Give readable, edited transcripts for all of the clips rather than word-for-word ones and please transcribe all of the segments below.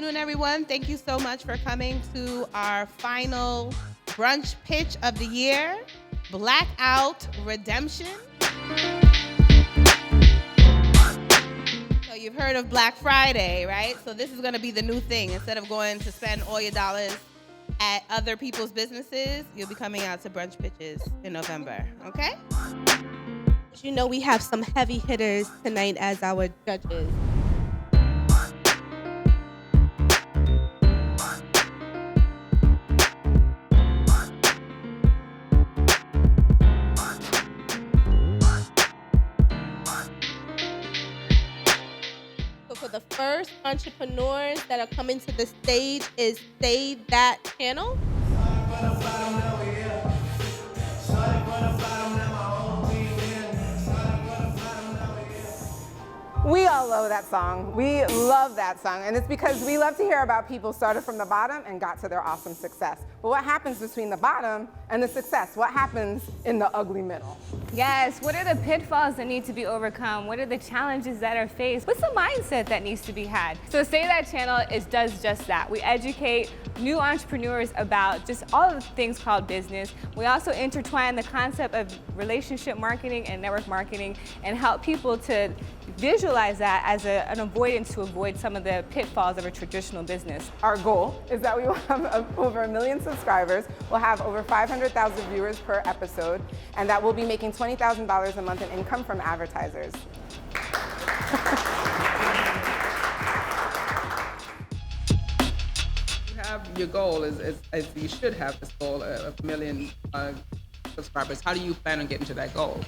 afternoon, everyone. Thank you so much for coming to our final brunch pitch of the year, Blackout Redemption. So you've heard of Black Friday, right? So this is going to be the new thing. Instead of going to spend all your dollars at other people's businesses, you'll be coming out to brunch pitches in November, okay? You know, we have some heavy hitters tonight as our judges. So for the first entrepreneurs that are coming to the stage is Say That Channel. We all love that song. We love that song, and it's because we love to hear about people started from the bottom and got to their awesome success. But what happens between the bottom and the success? What happens in the ugly middle? Yes, what are the pitfalls that need to be overcome? What are the challenges that are faced? What's the mindset that needs to be had? So Say That Channel does just that. We educate new entrepreneurs about just all of the things called business. We also intertwine the concept of relationship marketing and network marketing and help people to visualize that as an avoidance to avoid some of the pitfalls of a traditional business. Our goal is that we will have over 1 million subscribers, we'll have over 500,000 viewers per episode, and that we'll be making $20,000 a month in income from advertisers. You have your goal, as you should have this goal of 1 million subscribers. How do you plan on getting to that goal?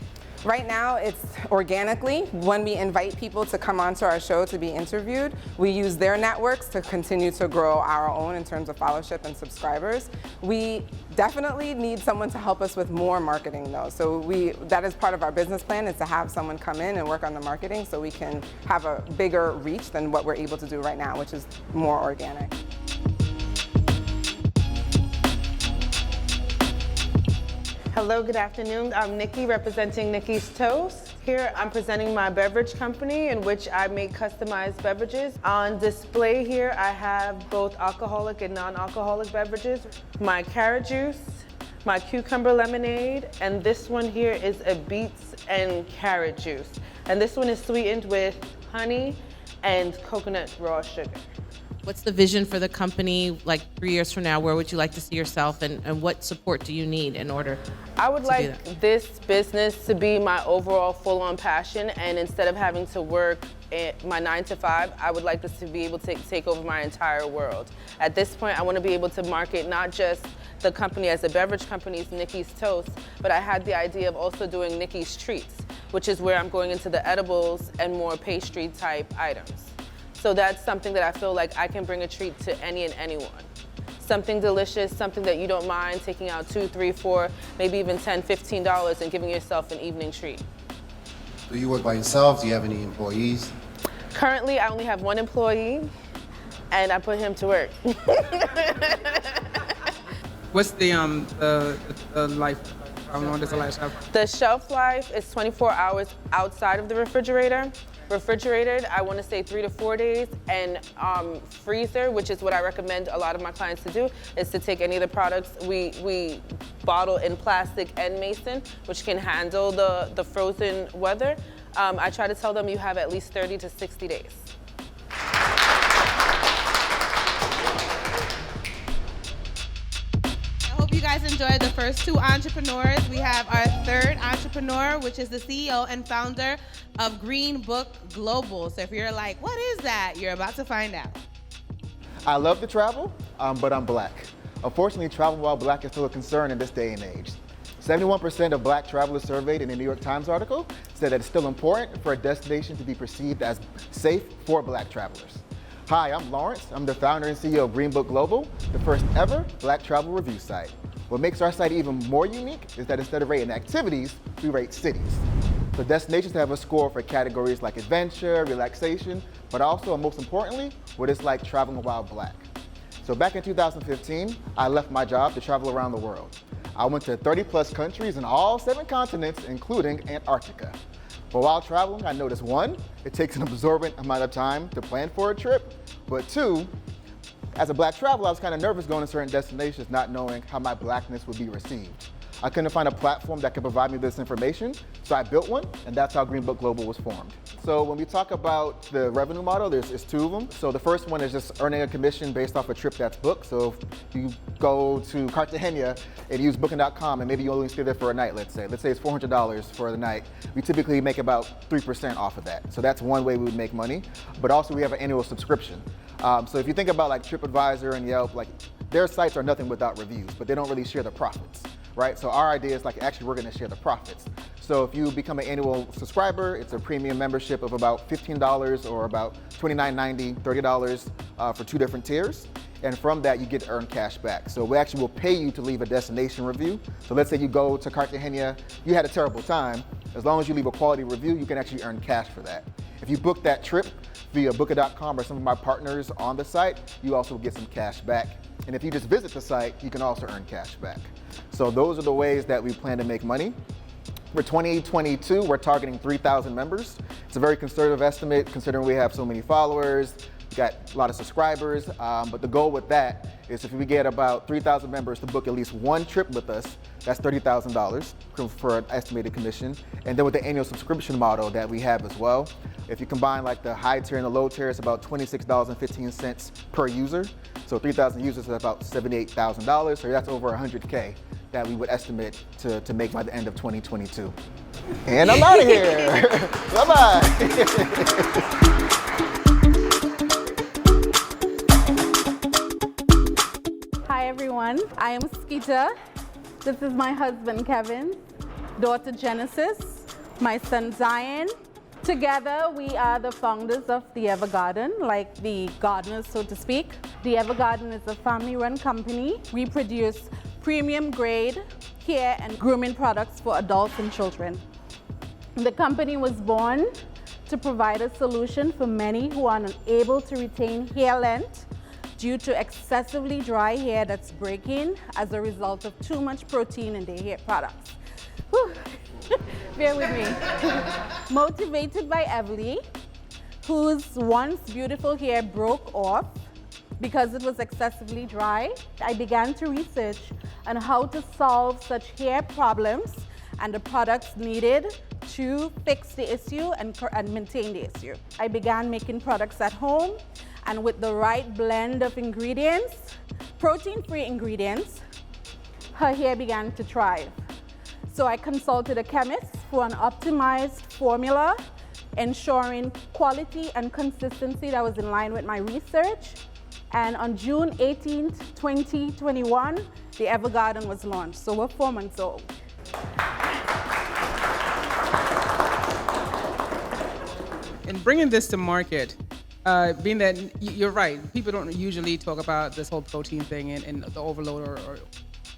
Right now, it's organically. When we invite people to come onto our show to be interviewed, we use their networks to continue to grow our own in terms of followership and subscribers. We definitely need someone to help us with more marketing though. So that is part of our business plan, is to have someone come in and work on the marketing so we can have a bigger reach than what we're able to do right now, which is more organic. Hello, good afternoon. I'm Nikki, representing Nikki's Toast. Here I'm presenting my beverage company in which I make customized beverages. On display here I have both alcoholic and non-alcoholic beverages. My carrot juice, my cucumber lemonade, and this one here is a beets and carrot juice. And this one is sweetened with honey and coconut raw sugar. What's the vision for the company, like 3 years from now? Where would you like to see yourself, and what support do you need in order I would to like do that? this business to be my overall full-on passion, and instead of having to work my 9 to 5, I would like this to be able to take over my entire world. At this point, I want to be able to market not just the company as a beverage company, Nikki's Toast, but I had the idea of also doing Nikki's Treats, which is where I'm going into the edibles and more pastry type items. So that's something that I feel like I can bring a treat to any and anyone. Something delicious, something that you don't mind taking out $2, $3, $4, maybe even $10, $15 and giving yourself an evening treat. Do you work by yourself? Do you have any employees? Currently, I only have 1 employee, and I put him to work. What's the life? How long does the life have? The shelf life is 24 hours outside of the refrigerator. Refrigerated, I want to say 3 to 4 days, and freezer, which is what I recommend a lot of my clients to do, is to take any of the products we bottle in plastic and mason, which can handle the frozen weather. I try to tell them you have at least 30 to 60 days. You guys enjoyed the first 2 entrepreneurs. We have our 3rd entrepreneur, which is the CEO and founder of Green Book Global. So if you're like, what is that? You're about to find out. I love to travel, but I'm Black. Unfortunately, traveling while Black is still a concern in this day and age. 71% of Black travelers surveyed in a New York Times article said that it's still important for a destination to be perceived as safe for Black travelers. Hi, I'm Lawrence. I'm the founder and CEO of Green Book Global, the first ever Black travel review site. What makes our site even more unique is that instead of rating activities, we rate cities. So destinations have a score for categories like adventure, relaxation, but also, and most importantly, what it's like traveling while Black. So back in 2015, I left my job to travel around the world. I went to 30+ countries in all 7 continents, including Antarctica. But while traveling, I noticed 1, it takes an absorbent amount of time to plan for a trip, but 2, As a black traveler, I was kind of nervous going to certain destinations, not knowing how my blackness would be received. I couldn't find a platform that could provide me this information, so I built one, and that's how Green Book Global was formed. So when we talk about the revenue model, there's two of them. So the first one is just earning a commission based off a trip that's booked. So if you go to Cartagena and use booking.com and maybe you only stay there for a night, let's say it's $400 for the night, we typically make about 3% off of that. So that's one way we would make money. But also we have an annual subscription. So if you think about like TripAdvisor and Yelp, like their sites are nothing without reviews, but they don't really share the profits. Right? So our idea is like, actually, we're going to share the profits. So if you become an annual subscriber, it's a premium membership of about $15 or about $29.90, $30 for 2 different tiers. And from that, you get to earn cash back. So we actually will pay you to leave a destination review. So let's say you go to Cartagena, you had a terrible time. As long as you leave a quality review, you can actually earn cash for that. If you book that trip via Booker.com or some of my partners on the site, you also get some cash back. And if you just visit the site, you can also earn cash back. So those are the ways that we plan to make money. For 2022, we're targeting 3,000 members. It's a very conservative estimate considering we have so many followers, we got a lot of subscribers, but the goal with that is if we get about 3,000 members to book at least one trip with us, that's $30,000 for an estimated commission. And then with the annual subscription model that we have as well, if you combine like the high tier and the low tier, it's about $26.15 per user. So 3,000 users is about $78,000. So that's over 100K that we would estimate to make by the end of 2022. And I'm out of here. Bye-bye. Hi everyone, I am Skeeta. This is my husband Kevin, daughter Genesis, my son Zion. Together we are the founders of The Evergarden, like the gardeners so to speak. The Evergarden is a family-run company. We produce premium grade hair and grooming products for adults and children. The company was born to provide a solution for many who are unable to retain hair length due to excessively dry hair that's breaking as a result of too much protein in their hair products. Whew. Bear with me. Motivated by Everly, whose once beautiful hair broke off because it was excessively dry, I began to research on how to solve such hair problems and the products needed to fix the issue and maintain the issue. I began making products at home, and with the right blend of ingredients, protein-free ingredients, her hair began to thrive. So I consulted a chemist for an optimized formula, ensuring quality and consistency that was in line with my research. And on June 18th, 2021, the Evergarden was launched. So we're 4 months old. In bringing this to market, being that you're right, people don't usually talk about this whole protein thing and the overload or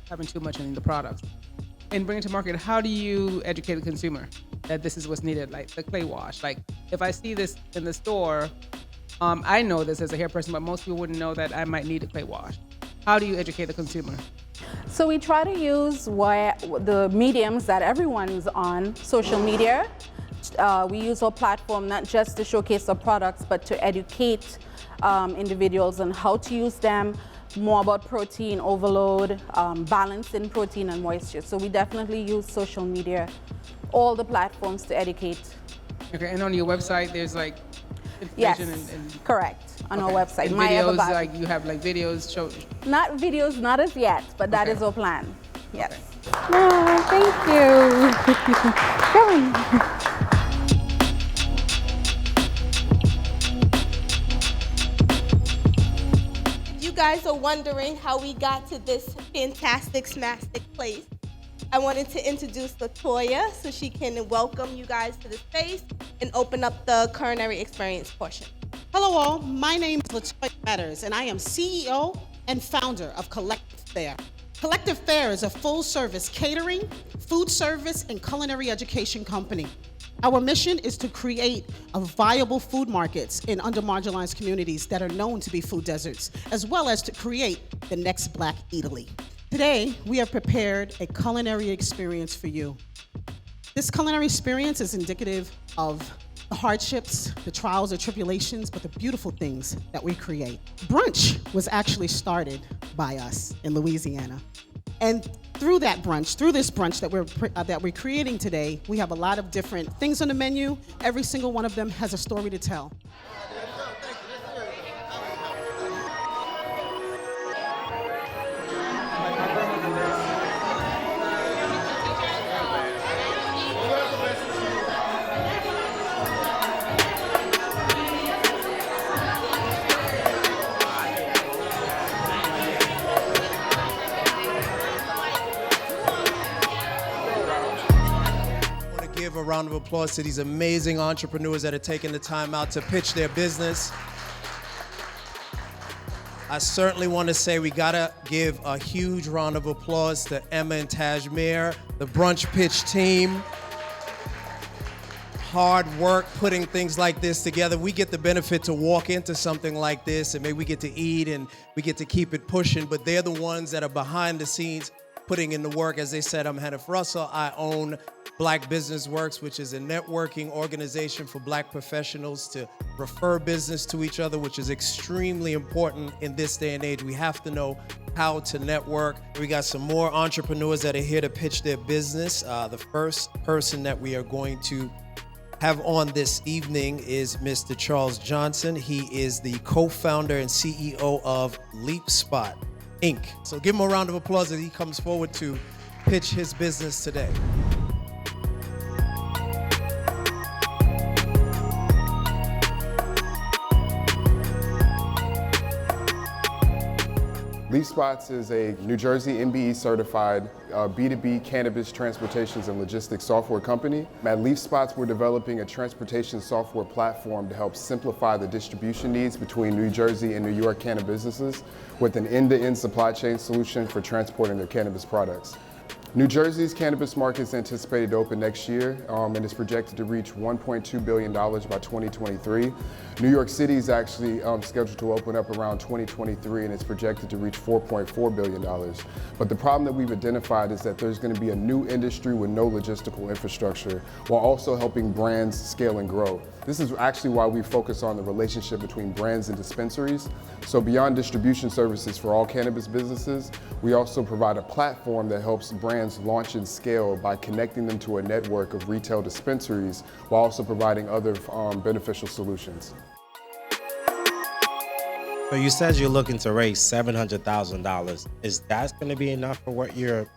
having too much in the products. In bringing it to market, how do you educate the consumer that this is what's needed, like the clay wash? Like if I see this in the store, I know this as a hair person, but most people wouldn't know that I might need a clay wash. How do you educate the consumer? So we try to use the mediums that everyone's on, social media. We use our platform not just to showcase our products, but to educate individuals on how to use them, more about protein overload, balance in protein and moisture. So we definitely use social media, all the platforms to educate. Okay, and on your website, there's like information and correct, on our website. And My videos, Evergarden. like you have like videos show. Not videos, not as yet, but that Okay. is our plan. Yes. Okay. Oh, thank you. If you guys are wondering how we got to this fantastic, smastic place, I wanted to introduce LaToya so she can welcome you guys to the space and open up the culinary experience portion. Hello all, my name is LaToya Matters and I am CEO and founder of Collective Fare. Collective Fare is a full-service catering, food service, and culinary education company. Our mission is to create viable food markets in under-marginalized communities that are known to be food deserts, as well as to create the next Black Italy. Today, we have prepared a culinary experience for you. This culinary experience is indicative of the hardships, the trials, the tribulations, but the beautiful things that we create. Brunch was actually started by us in Louisiana. And through this brunch that we're creating today, we have a lot of different things on the menu. Every single one of them has a story to tell. Give a round of applause to these amazing entrepreneurs that are taking the time out to pitch their business. I certainly want to say we gotta give a huge round of applause to Emma and Tajmir, the Brunch Pitch team. Hard work putting things like this together. We get the benefit to walk into something like this and maybe we get to eat and we get to keep it pushing, but they're the ones that are behind the scenes putting in the work. As they said, I'm Hannah Russell. I own Black Business Works, which is a networking organization for Black professionals to refer business to each other, which is extremely important in this day and age. We have to know how to network. We got some more entrepreneurs that are here to pitch their business. The first person that we are going to have on this evening is Mr. Charles Johnson. He is the co-founder and CEO of LeapSpot, Inc. So give him a round of applause as he comes forward to pitch his business today. LeapSpots is a New Jersey MBE certified B2B cannabis transportations and logistics software company. At LeapSpots, we're developing a transportation software platform to help simplify the distribution needs between New Jersey and New York cannabis businesses with an end-to-end supply chain solution for transporting their cannabis products. New Jersey's cannabis market is anticipated to open next year and is projected to reach $1.2 billion by 2023. New York City is actually scheduled to open up around 2023 and it's projected to reach $4.4 billion. But the problem that we've identified is that there's going to be a new industry with no logistical infrastructure while also helping brands scale and grow. This is actually why we focus on the relationship between brands and dispensaries. So beyond distribution services for all cannabis businesses, we also provide a platform that helps brands launch and scale by connecting them to a network of retail dispensaries while also providing other beneficial solutions. So you said you're looking to raise $700,000. Is that going to be enough for what your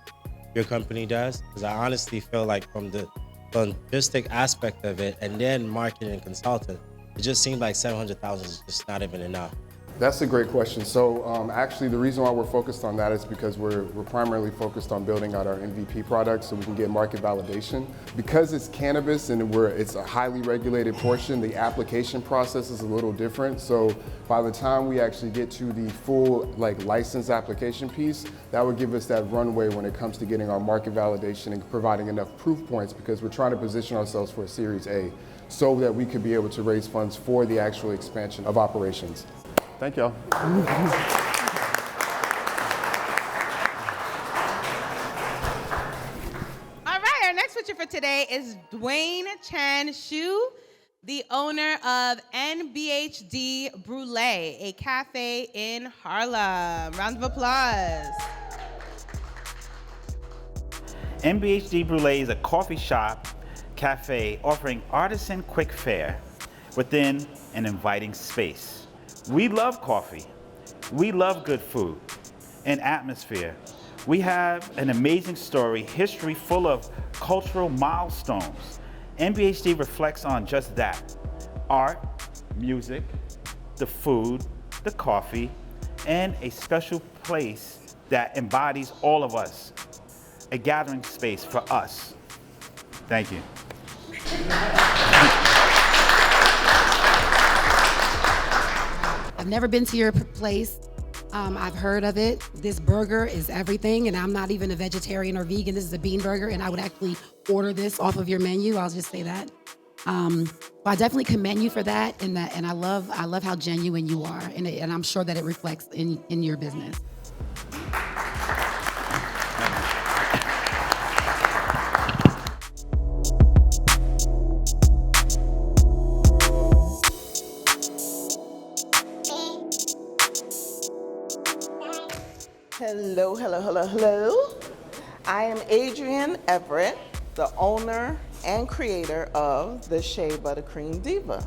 company does? Because I honestly feel like from the logistic aspect of it and then marketing and consultant, it just seems like $700,000 is just not even enough. That's a great question. So actually the reason why we're focused on that is because we're primarily focused on building out our MVP product so we can get market validation. Because it's cannabis and it's a highly regulated portion, the application process is a little different. So by the time we actually get to the full license application piece, that would give us that runway when it comes to getting our market validation and providing enough proof points, because we're trying to position ourselves for a Series A so that we could be able to raise funds for the actual expansion of operations. Thank y'all. All right, our next pitcher for today is Dwayne Chan Shu, the owner of NBHD Brûlée, a cafe in Harlem. Round of applause. NBHD Brûlée is a coffee shop, cafe offering artisan quick fare within an inviting space. We love coffee. We love good food and atmosphere. We have an amazing story, history full of cultural milestones. NBHD reflects on just that. Art, music, the food, the coffee, and a special place that embodies all of us. A gathering space for us. Thank you. I've never been to your place. I've heard of it. This burger is everything, and I'm not even a vegetarian or vegan. This is a bean burger, and I would actually order this off of your menu. I'll just say that. I definitely commend you for that, and I love how genuine you are, and I'm sure that it reflects in your business. Hello, hello, hello, hello. I am Adrienne Everett, the owner and creator of the Shea Buttercream Diva.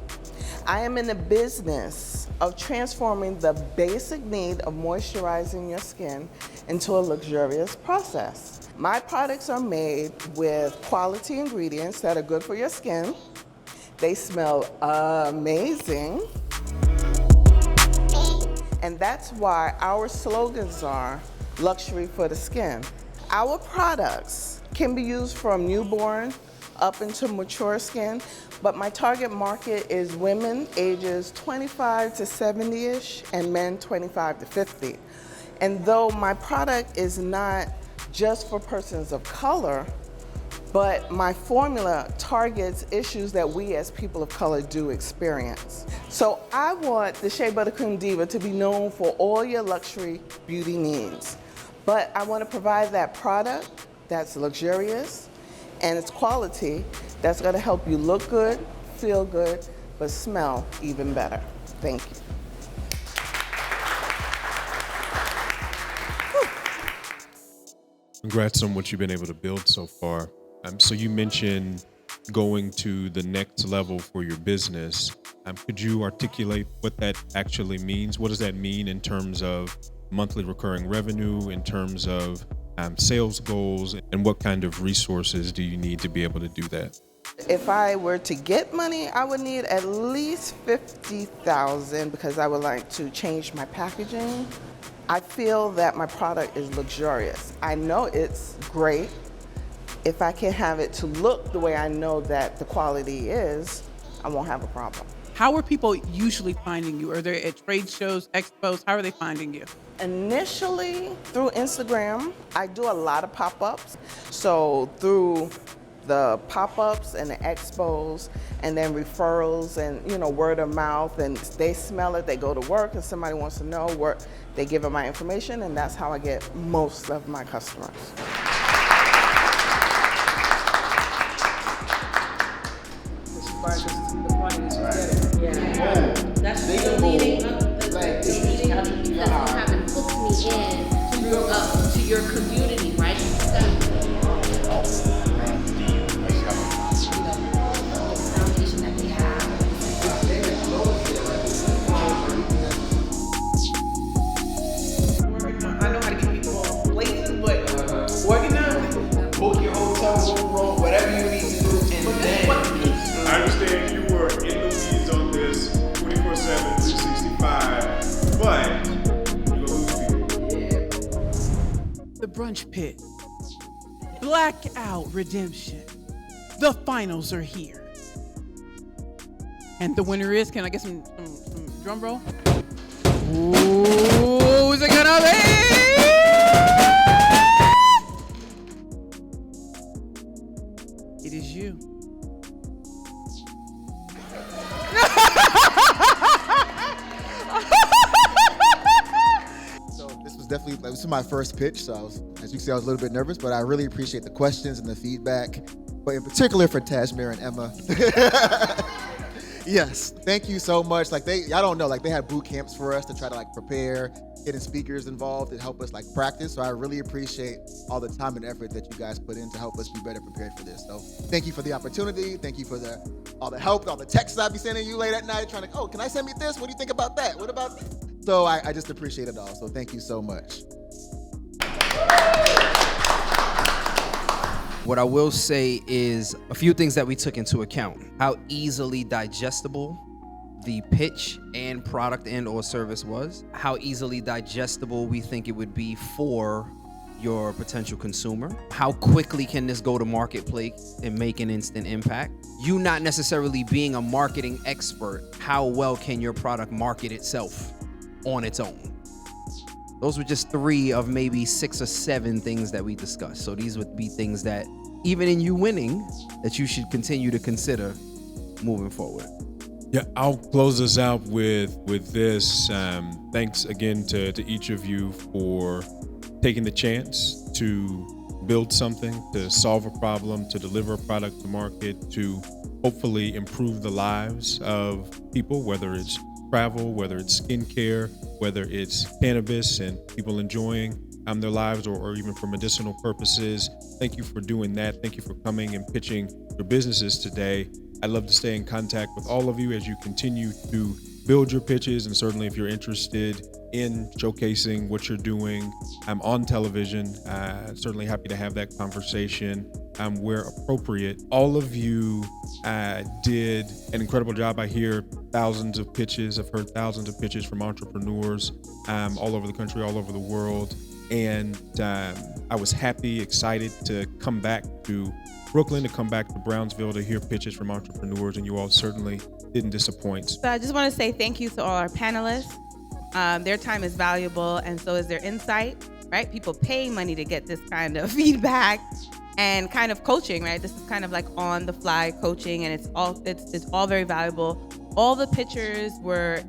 I am in the business of transforming the basic need of moisturizing your skin into a luxurious process. My products are made with quality ingredients that are good for your skin. They smell amazing. And that's why our slogans are luxury for the skin. Our products can be used from newborn up into mature skin, but my target market is women ages 25 to 70-ish and men 25 to 50. And though my product is not just for persons of color, but my formula targets issues that we as people of color do experience. So I want the Shea Buttercream Diva to be known for all your luxury beauty needs. But I want to provide that product that's luxurious and it's quality that's going to help you look good, feel good, but smell even better. Thank you. Congrats on what you've been able to build so far. So you mentioned going to the next level for your business. Could you articulate what that actually means? What does that mean in terms of monthly recurring revenue, in terms of sales goals, and what kind of resources do you need to be able to do that? If I were to get money, I would need at least $50,000 because I would like to change my packaging. I feel that my product is luxurious. I know it's great. If I can have it to look the way I know that the quality is, I won't have a problem. How are people usually finding you? Are they at trade shows, expos? How are they finding you? Initially, through Instagram. I do a lot of pop-ups. So through the pop-ups and the expos, and then referrals and word of mouth, and they smell it, they go to work, and somebody wants to know where, they give them my information, and that's how I get most of my customers. That's the leading up, the leading up, because you haven't hooked me in to your community, right? Foundation that we have. I know how to get people places, but organize it, book your hotel room, whatever you need to do, and then. I understand you were in the weeds on this 24/7, 365, but you're gonna lose people. The Brunch Pit. Blackout Redemption. The finals are here. And the winner is, can I get some drum roll? Who's it gonna be? It is you. This was my first pitch, so as you can see, I was a little bit nervous, but I really appreciate the questions and the feedback, but in particular for Tashmir and Emma. Yes, thank you so much. I don't know, they had boot camps for us to try to prepare, getting speakers involved and help us practice. So I really appreciate all the time and effort that you guys put in to help us be better prepared for this. So thank you for the opportunity. Thank you for all the help, all the texts I'll be sending you late at night, trying to, can I send me this? What do you think about that? What about this? So I just appreciate it all. So thank you so much. What I will say is a few things that we took into account. How easily digestible the pitch and product and or service was. How easily digestible we think it would be for your potential consumer. How quickly can this go to marketplace and make an instant impact? You not necessarily being a marketing expert, how well can your product market itself on its own? Those were just 3 of maybe 6 or 7 things that we discussed. So these would be things that, even in you winning, that you should continue to consider moving forward. Yeah, I'll close us out with this. Thanks again to each of you for taking the chance to build something, to solve a problem, to deliver a product to market, to hopefully improve the lives of people, whether it's travel, whether it's skincare, whether it's cannabis and people enjoying their lives or even for medicinal purposes. Thank you for doing that. Thank you for coming and pitching your businesses today. I'd love to stay in contact with all of you as you continue to build your pitches, and certainly if you're interested in showcasing what you're doing, I'm on television. Certainly happy to have that conversation where appropriate. All of you did an incredible job. I hear thousands of pitches. I've heard thousands of pitches from entrepreneurs all over the country, all over the world. And I was happy, excited to come back to Brooklyn, to come back to Brownsville to hear pitches from entrepreneurs, and you all certainly didn't disappoint. So I just want to say thank you to all our panelists. Their time is valuable, and so is their insight, right? People pay money to get this kind of feedback and kind of coaching, right? This is kind of like on-the-fly coaching, and it's all very valuable. All the pitchers were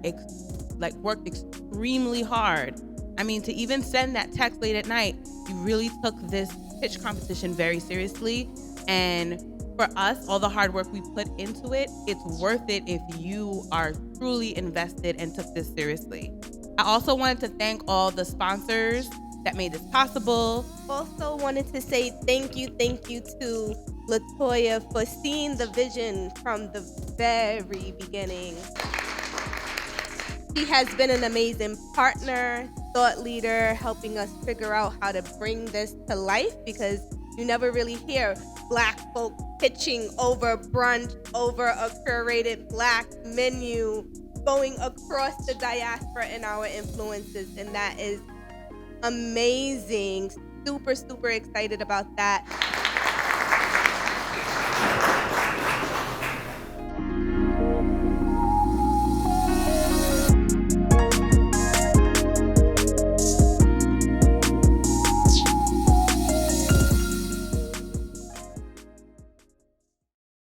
worked extremely hard. I mean, to even send that text late at night, you really took this pitch competition very seriously. And for us, all the hard work we put into it, it's worth it if you are truly invested and took this seriously. I also wanted to thank all the sponsors that made this possible. Also wanted to say thank you to LaToya for seeing the vision from the very beginning. She has been an amazing partner, thought leader, helping us figure out how to bring this to life, because you never really hear Black folk pitching over brunch, over a curated Black menu, going across the diaspora and our influences, and that is amazing. Super, super excited about that.